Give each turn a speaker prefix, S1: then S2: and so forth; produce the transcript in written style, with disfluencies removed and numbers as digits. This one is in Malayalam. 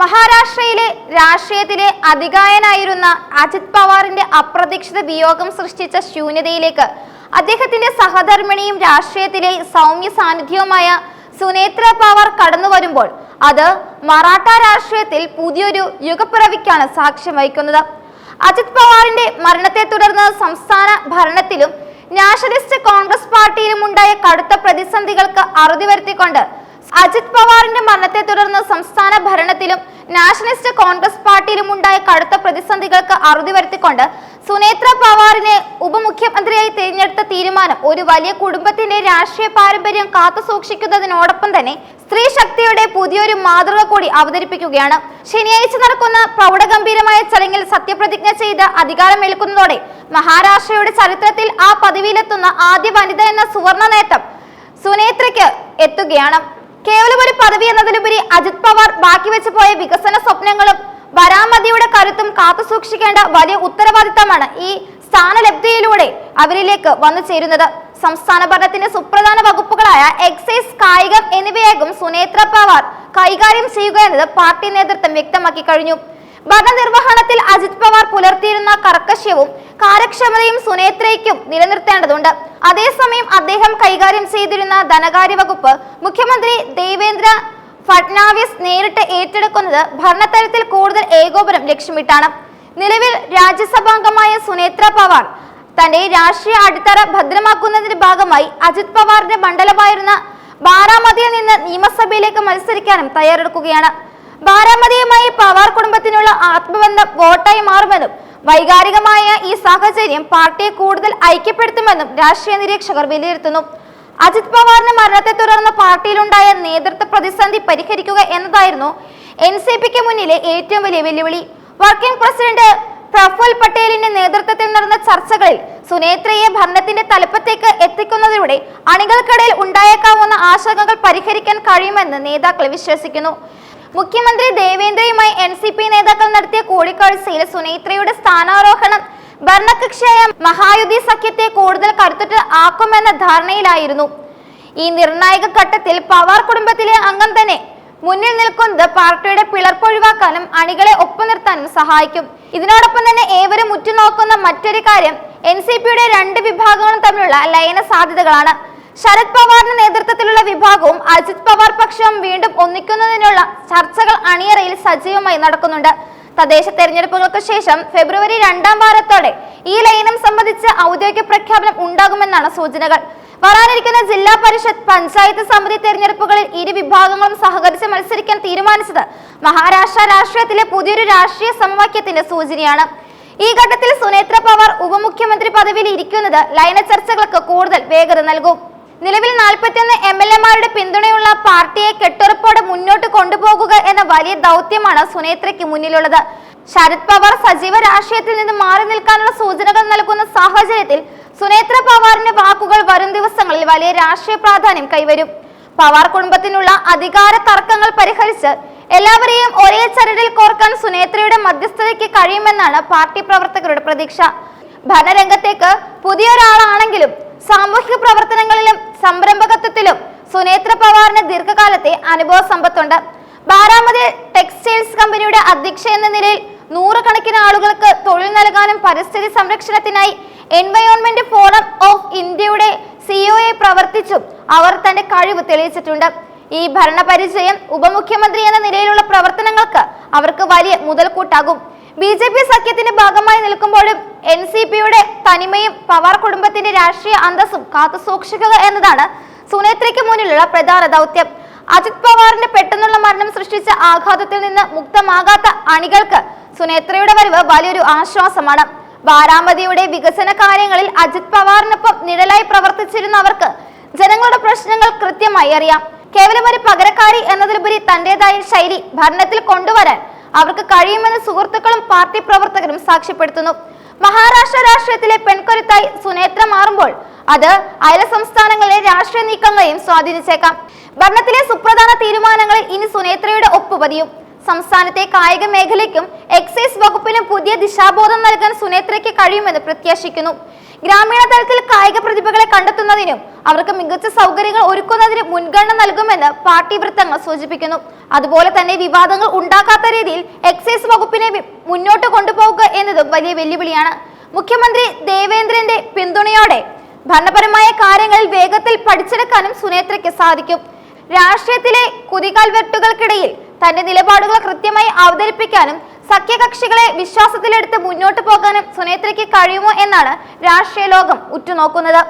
S1: മഹാരാഷ്ട്രയിലെ രാഷ്ട്രീയത്തിലെ അതികായനായിരുന്ന അജിത് പവാറിന്റെ അപ്രതീക്ഷിത വിയോഗം സൃഷ്ടിച്ച ശൂന്യതയിലേക്ക് അദ്ദേഹത്തിന്റെ സഹധർമ്മിണിയും രാഷ്ട്രീയത്തിലെ സൗമ്യ സാന്നിധ്യവുമായ സുനേത്ര പവാർ കടന്നു വരുമ്പോൾ അത് മറാഠ രാഷ്ട്രീയത്തിൽ പുതിയൊരു യുഗപ്പിറവിക്കാണ് സാക്ഷ്യം വഹിക്കുന്നത്. അജിത് പവാറിന്റെ മരണത്തെ തുടർന്ന് സംസ്ഥാന ഭരണത്തിലും നാഷണലിസ്റ്റ് കോൺഗ്രസ് പാർട്ടിയിലും ഉണ്ടായ കടുത്ത പ്രതിസന്ധികൾക്ക് അറുതി വരുത്തിക്കൊണ്ട് അജിത് പവാറിന്റെ മരണത്തെ തുടർന്ന് സംസ്ഥാന ഭരണത്തിലും നാഷണലിസ്റ്റ് കോൺഗ്രസ് പാർട്ടിയിലും ഉണ്ടായ കടുത്ത പ്രതിസന്ധികൾക്ക് അറുതി വരുത്തിക്കൊണ്ട് സുനേത്ര പവാറിനെ ഉപമുഖ്യമന്ത്രിയായി തിരഞ്ഞെടുത്ത തീരുമാനം ഒരു വലിയ കുടുംബത്തിന്റെ രാഷ്ട്രീയ പാരമ്പര്യം കാത്തു സൂക്ഷിക്കുന്നതിനോടൊപ്പം തന്നെ സ്ത്രീ ശക്തിയുടെ പുതിയൊരു മാതൃക കൂടി അവതരിപ്പിക്കുകയാണ്. ശനിയാഴ്ച നടക്കുന്ന പ്രൗഢഗംഭീരമായ ചടങ്ങിൽ സത്യപ്രതിജ്ഞ ചെയ്ത് അധികാരമേൽക്കുന്നതോടെ മഹാരാഷ്ട്രയുടെ ചരിത്രത്തിൽ ആ പദവിയിലെത്തുന്ന ആദ്യ വനിത എന്ന സുവർണ നേട്ടം സുനേത്രയ്ക്ക് എത്തുകയാണ്. കേവലം ഒരു പദവി എന്നതിലുപരി അജിത് പവാർ ബാക്കി വെച്ചു പോയ വികസന സ്വപ്നങ്ങളും വരാമതിയുടെ കരുത്തും കാത്തു സൂക്ഷിക്കേണ്ട വലിയ ഉത്തരവാദിത്തമാണ് ഈ സ്ഥാനലബ്ധിയിലൂടെ അവരിലേക്ക് വന്നു ചേരുന്നത്. സംസ്ഥാന ഭരണത്തിന്റെ സുപ്രധാന വകുപ്പുകളായ എക്സൈസ്, കായികം എന്നിവയാകും സുനേത്ര പവാർ കൈകാര്യം ചെയ്യുക എന്നത് പാർട്ടി നേതൃത്വം വ്യക്തമാക്കി കഴിഞ്ഞു. ഭരണനിർവഹണത്തിൽ അജിത് പവാർ പുലർത്തിയിരുന്ന കർക്കശ്യവും കാര്യക്ഷമതയും സുനേത്രയ്ക്കും നിലനിർത്തേണ്ടതുണ്ട്. അതേസമയം അദ്ദേഹം കൈകാര്യം ചെയ്തിരുന്ന ധനകാര്യ വകുപ്പ് മുഖ്യമന്ത്രി ദേവേന്ദ്ര ഫഡ്നാവിസ് നേരിട്ട് ഏറ്റെടുക്കുന്നത് ഭരണതലത്തിൽ കൂടുതൽ ഏകോപനം ലക്ഷ്യമിട്ടാണ്. നിലവിൽ രാജ്യസഭാംഗമായ സുനേത്ര പവാർ തന്റെ രാഷ്ട്രീയ അടിത്തറ ഭദ്രമാക്കുന്നതിന്റെ ഭാഗമായി അജിത് പവാറിന്റെ മണ്ഡലമായിരുന്ന ബാരാമതിയിൽ നിന്ന് നിയമസഭയിലേക്ക് മത്സരിക്കാനും തയ്യാറെടുക്കുകയാണ്. ബാരാമതിയുമായി പവാർ കുടുംബത്തിനുള്ള ആത്മബന്ധം വോട്ടായി മാറുമെന്നും വൈകാരികമായ ഈ സാഹചര്യം പാർട്ടിയെ കൂടുതൽ ഐക്യപ്പെടുത്തുമെന്നും രാഷ്ട്രീയ നിരീക്ഷകർ വിലയിരുത്തുന്നു. അജിത് പവാറിന്റെ മരണത്തെ തുടർന്ന് പാർട്ടിയിലുണ്ടായ നേതൃത്വ പ്രതിസന്ധി പരിഹരിക്കുക എന്നതായിരുന്നു NCPക്ക് മുന്നിലെ ഏറ്റവും വലിയ വെല്ലുവിളി. വർക്കിംഗ് പ്രസിഡന്റ് പ്രഫുൽ പട്ടേലിന്റെ നേതൃത്വത്തിൽ നടന്ന ചർച്ചകളിൽ സുനേത്രയെ ഭരണത്തിന്റെ തലപ്പത്തേക്ക് എത്തിക്കുന്നതിലൂടെ അണികൾക്കിടയിൽ ഉണ്ടായേക്കാവുന്ന ആശങ്കകൾ പരിഹരിക്കാൻ കഴിയുമെന്ന് നേതാക്കൾ വിശ്വസിക്കുന്നു. മുഖ്യമന്ത്രി ദേവേന്ദ്രയുമായി NCP നേതാക്കൾ നടത്തിയ കൂടിക്കാഴ്ചയിൽ സുനേത്രയുടെ സ്ഥാനാരോഹണം ഭരണകക്ഷിയായ മഹായുതി സഖ്യത്തെ കൂടുതൽ കരുത്തുറ്റ ആക്കുമെന്ന ധാരണയിലായിരുന്നു. ഈ നിർണായക ഘട്ടത്തിൽ പവാർ കുടുംബത്തിലെ അംഗം തന്നെ മുന്നിൽ നിൽക്കുന്നത് പാർട്ടിയുടെ പിളർപ്പൊഴിവാക്കാനും അണികളെ ഒപ്പം നിർത്താനും സഹായിക്കും. ഇതിനോടൊപ്പം തന്നെ ഏവരും ഉറ്റുനോക്കുന്ന മറ്റൊരു കാര്യം NCPയുടെ രണ്ട് വിഭാഗങ്ങളും തമ്മിലുള്ള ലയന സാധ്യതകളാണ്. ശരത് പവാറിന്റെ നേതൃത്വത്തിലുള്ള വിഭാഗവും അജിത് പവാർ പക്ഷവും വീണ്ടും ഒന്നിക്കുന്നതിനുള്ള ചർച്ചകൾ അണിയറയിൽ സജീവമായി നടക്കുന്നുണ്ട്. തദ്ദേശ തെരഞ്ഞെടുപ്പുകൾക്ക് ശേഷം ഫെബ്രുവരി 2ാം വാരത്തോടെ ഈ ലയനം സംബന്ധിച്ച് ഔദ്യോഗിക പ്രഖ്യാപനം ഉണ്ടാകുമെന്നാണ് സൂചനകൾ. വരാനിരിക്കുന്ന ജില്ലാ പരിഷത്ത്, പഞ്ചായത്ത് സമിതി തെരഞ്ഞെടുപ്പുകളിൽ ഇരു വിഭാഗങ്ങളും സഹകരിച്ച് മത്സരിക്കാൻ തീരുമാനിച്ചത് മഹാരാഷ്ട്ര രാഷ്ട്രീയത്തിലെ പുതിയൊരു രാഷ്ട്രീയ സമവാക്യത്തിന്റെ സൂചനയാണ്. ഈ ഘട്ടത്തിൽ സുനേത്ര പവാർ ഉപമുഖ്യമന്ത്രി പദവിയിൽ ഇരിക്കുന്നത് ലയന ചർച്ചകൾക്ക് കൂടുതൽ വേഗത നൽകും. നിലവിൽ 41 MLA-മാരുടെ പിന്തുണയുള്ള പാർട്ടിയെ കെട്ടുറപ്പോടെ മുന്നോട്ട് കൊണ്ടുപോകുക എന്ന വലിയ ദൗത്യമാണ് സുനേത്രയ്ക്ക് മുന്നിലുള്ളത്. ശരത് പവാർ സജീവ രാഷ്ട്രീയത്തിൽ നിന്ന് മാറി നിൽക്കാനുള്ള സൂചനകൾ നൽകുന്ന സാഹചര്യത്തിൽ സുനേത്ര പവാറിന്റെ വാക്കുകൾ വരും ദിവസങ്ങളിൽ വലിയ രാഷ്ട്രീയ പ്രാധാന്യം കൈവരും. പവാർ കുടുംബത്തിനുള്ള അധികാര തർക്കങ്ങൾ പരിഹരിച്ച് എല്ലാവരെയും ഒരേ ചരടിൽ കോർക്കാൻ സുനേത്രയുടെ മധ്യസ്ഥതയ്ക്ക് കഴിയുമെന്നാണ് പാർട്ടി പ്രവർത്തകരുടെ പ്രതീക്ഷ. ഭരണരംഗത്തേക്ക് പുതിയൊരാളാണെങ്കിലും സാമൂഹിക പ്രവർത്തനങ്ങളിലും സംരംഭകത്വത്തിലും സുനേത്ര പവാറിന് ദീർഘകാലത്തെ അനുഭവ സമ്പത്തുണ്ട്. ബാരാമതി ടെക്സ്റ്റൈൽസ് കമ്പനിയുടെ അധ്യക്ഷ എന്ന നിലയിൽ നൂറുകണക്കിന് ആളുകൾക്ക് തൊഴിൽ നൽകാനും പരിസ്ഥിതി സംരക്ഷണത്തിനായി എൻവയോൺമെന്റ് ഫോറം ഓഫ് ഇന്ത്യയുടെ CEO പ്രവർത്തിച്ചും അവർ തന്റെ കഴിവ് തെളിയിച്ചിട്ടുണ്ട്. ഈ ഭരണപരിചയം ഉപമുഖ്യമന്ത്രി എന്ന നിലയിലുള്ള പ്രവർത്തനങ്ങൾക്ക് അവർക്ക് വലിയ മുതൽക്കൂട്ടാകും. BJP സഖ്യത്തിന്റെ ഭാഗമായി നിൽക്കുമ്പോഴും NCPയുടെ തനിമയും പവാർ കുടുംബത്തിന്റെ രാഷ്ട്രീയ അന്തസ്സും കാത്തു സൂക്ഷിക്കുക എന്നതാണ് സുനേത്രയ്ക്ക് മുന്നിലുള്ള പ്രധാന ദൗത്യം. അജിത് പവാറിന്റെ പെട്ടെന്നുള്ള മരണം സൃഷ്ടിച്ച ആഘാതത്തിൽ നിന്ന് മുക്തമാകാത്ത അണികൾക്ക് സുനേത്രയുടെ വരവ് വലിയൊരു ആശ്വാസമാണ്. ബാരാമതിയുടെ വികസന കാര്യങ്ങളിൽ അജിത് പവാറിനൊപ്പം നിഴലായി പ്രവർത്തിച്ചിരുന്നവർക്ക് ജനങ്ങളുടെ പ്രശ്നങ്ങൾ കൃത്യമായി അറിയാം. കേവലം ഒരു പകരക്കാരി എന്നതിലുപരി തന്റേതായ ശൈലി ഭരണത്തിൽ കൊണ്ടുവരാൻ അവർക്ക് കഴിയുമെന്ന് സുഹൃത്തുക്കളും പാർട്ടി പ്രവർത്തകരും സാക്ഷ്യപ്പെടുത്തുന്നു. മഹാരാഷ്ട്ര രാഷ്ട്രീയത്തിലെ പെൺകരുത്തായി സുനേത്ര മാറുമ്പോൾ അത് അയൽ സംസ്ഥാനങ്ങളിലെ രാഷ്ട്രീയ നീക്കങ്ങളെയും സ്വാധീനിച്ചേക്കാം. ഭരണത്തിലെ സുപ്രധാന തീരുമാനങ്ങളിൽ ഇനി സുനേത്രയുടെ ഒപ്പ് പതിയും. സംസ്ഥാനത്തെ കായിക മേഖലയ്ക്കും എക്സൈസ് വകുപ്പിനും പുതിയ ദിശാബോധം നൽകാൻ സുനേത്രയ്ക്ക് കഴിയുമെന്ന് പ്രത്യാശിക്കുന്നു. ഗ്രാമീണ തലത്തിൽ കായിക പ്രതിഭകളെ കണ്ടെത്തുന്നതിനും അവർക്ക് മികച്ച സൗകര്യങ്ങൾ ഒരുക്കുന്നതിന് മുൻഗണന നൽകുമെന്ന് പാർട്ടി വൃത്തങ്ങൾ സൂചിപ്പിക്കുന്നു. അതുപോലെ തന്നെ വിവാദങ്ങൾ ഉണ്ടാക്കാത്ത രീതിയിൽ എക്സൈസ് വകുപ്പിനെ മുന്നോട്ട് കൊണ്ടുപോകുക എന്നതും വലിയ വെല്ലുവിളിയാണ്. മുഖ്യമന്ത്രി ദേവേന്ദ്രന്റെ പിന്തുണയോടെ ഭരണപരമായ കാര്യങ്ങളിൽ വേഗത്തിൽ പഠിച്ചെടുക്കാനും സുനേത്രയ്ക്ക് സാധിക്കും. രാഷ്ട്രീയത്തിലെ കുതികാൽവെട്ടുകൾക്കിടയിൽ തന്റെ നിലപാടുകൾ കൃത്യമായി അവതരിപ്പിക്കാനും സഖ്യകക്ഷികളെ വിശ്വാസത്തിലെടുത്ത് മുന്നോട്ട് പോകാനും സുനേത്രയ്ക്ക് കഴിയുമോ എന്നാണ് രാഷ്ട്രീയ ലോകം ഉറ്റുനോക്കുന്നത്.